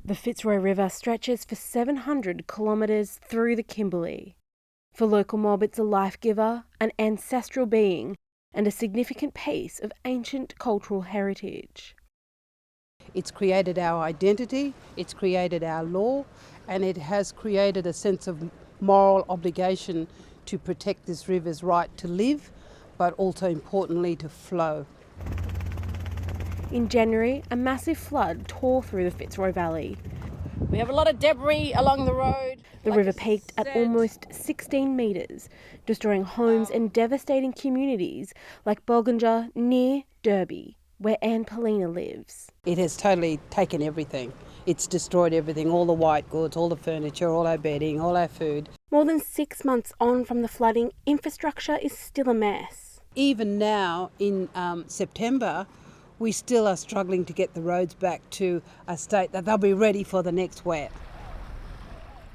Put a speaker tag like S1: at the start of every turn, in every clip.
S1: The Fitzroy River stretches for 700 kilometres through the Kimberley. For local mob, it's a life giver, an ancestral being, and a significant piece of ancient cultural heritage.
S2: It's created our identity, it's created our law, and it has created a sense of moral obligation to protect this river's right to live, but also importantly to flow.
S1: In January, a massive flood tore through the Fitzroy Valley.
S3: We have a lot of debris along the road.
S1: The river peaked at almost 16 metres, destroying homes and devastating communities like Bulginja near Derby, where Anne Paulina lives.
S2: It has totally taken everything. It's destroyed everything, all the white goods, all the furniture, all our bedding, all our food.
S1: More than 6 months on from the flooding, infrastructure is still a mess.
S2: Even now in September, we still are struggling to get the roads back to a state that they'll be ready for the next wet.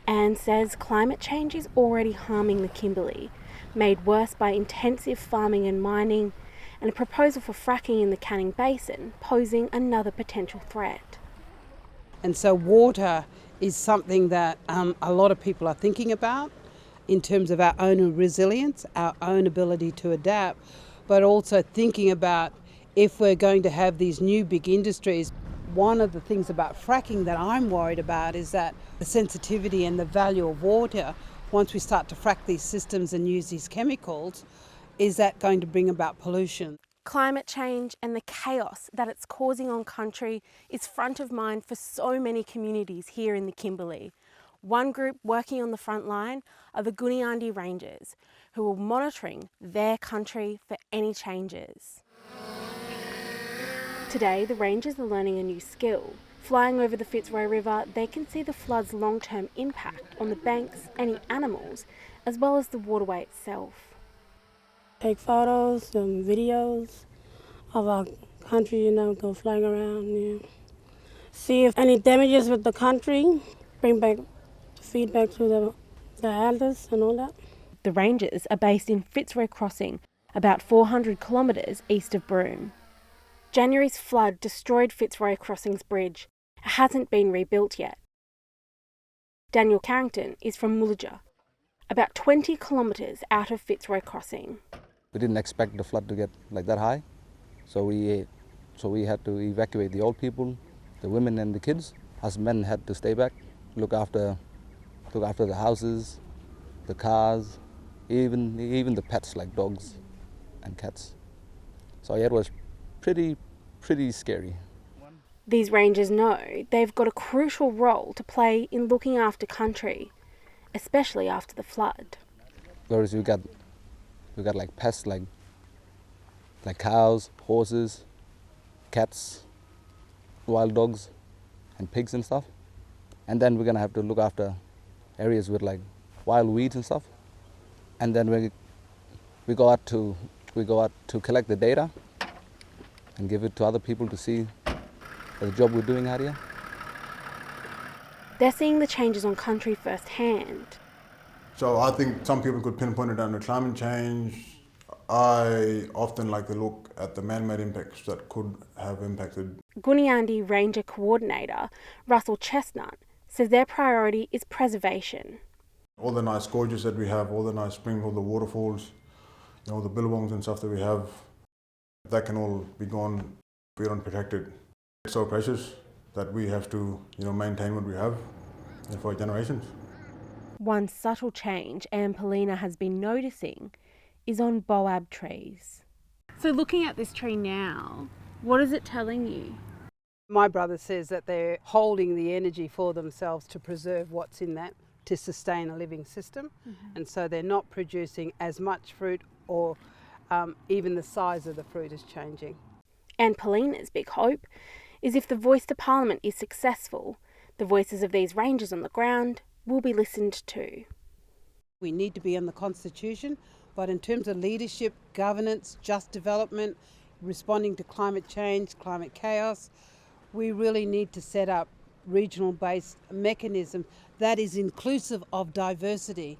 S1: Anne says climate change is already harming the Kimberley, made worse by intensive farming and mining, and a proposal for fracking in the Canning Basin posing another potential threat.
S2: And so water is something that a lot of people are thinking about in terms of our own resilience, our own ability to adapt, but also thinking about if we're going to have these new big industries. One of the things about fracking that I'm worried about is that the sensitivity and the value of water, once we start to frack these systems and use these chemicals, is that going to bring about pollution?
S1: Climate change and the chaos that it's causing on country is front of mind for so many communities here in the Kimberley. One group working on the front line are the Gooniyandi Rangers, who are monitoring their country for any changes. Today, the Rangers are learning a new skill. Flying over the Fitzroy River, they can see the flood's long-term impact on the banks, any animals, as well as the waterway itself.
S4: Take photos and videos of our country, go flying around. See if any damages with the country, bring back feedback to the elders and all that.
S1: The Rangers are based in Fitzroy Crossing, about 400 kilometres east of Broome. January's flood destroyed Fitzroy Crossing's bridge. It hasn't been rebuilt yet. Daniel Carrington is from Mullaja, about 20 kilometres out of Fitzroy Crossing.
S5: We didn't expect the flood to get like that high, so we had to evacuate the old people, the women and the kids. Us men had to stay back, look after the houses, the cars, even the pets like dogs and cats. So yeah, it was pretty scary.
S1: These rangers know they've got a crucial role to play in looking after country, especially after the flood.
S5: Whereas we got like pests like cows, horses, cats, wild dogs, and pigs and stuff. And then we're gonna have to look after areas with like wild weeds and stuff. And then we go out to collect the data and give it to other people to see the job we're doing out here.
S1: They're seeing the changes on country firsthand.
S6: So I think some people could pinpoint it down to climate change. I often like to look at the man-made impacts that could have impacted.
S1: Gooniyandi Ranger Coordinator Russell Chestnut says their priority is preservation.
S6: All the nice gorges that we have, all the nice springs, all the waterfalls, the billabongs and stuff that we have, that can all be gone if we don't protect it. It's so precious that we have to, maintain what we have for generations.
S1: One subtle change Anne Paulina has been noticing is on boab trees. So looking at this tree now, what is it telling you?
S2: My brother says that they're holding the energy for themselves to preserve what's in that, to sustain a living system. And so they're not producing as much fruit, or even the size of the fruit is changing.
S1: Anne Paulina's big hope is if the voice to Parliament is successful, the voices of these rangers on the ground will be listened to.
S2: We need to be in the Constitution, but in terms of leadership, governance, just development, responding to climate change, climate chaos, we really need to set up regional-based mechanism that is inclusive of diversity.